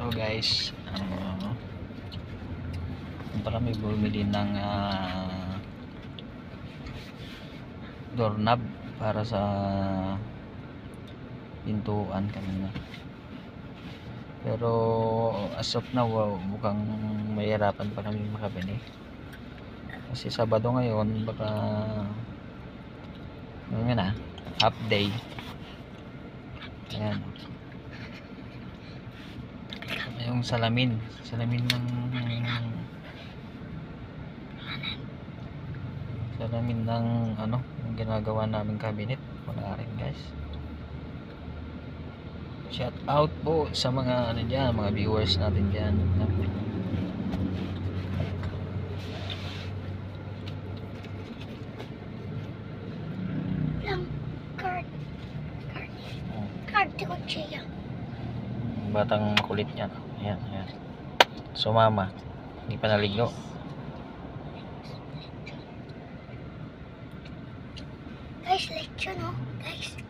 So guys, parang may bumili ng doorknob para sa pintuan kanina. Pero as of now, mukhang mahirapan pa kami makabili. Kasi Sabado ngayon, baka half day. Ayan. Yung salamin ng yung ginagawa namin cabinet. Wala rin guys. Shout out po sa mga diyan, mga viewers natin diyan. Card ko siya. Batang makulit niya. Ayan. Sumama. Hindi pa naligo. Guys, lechon, oh. Guys.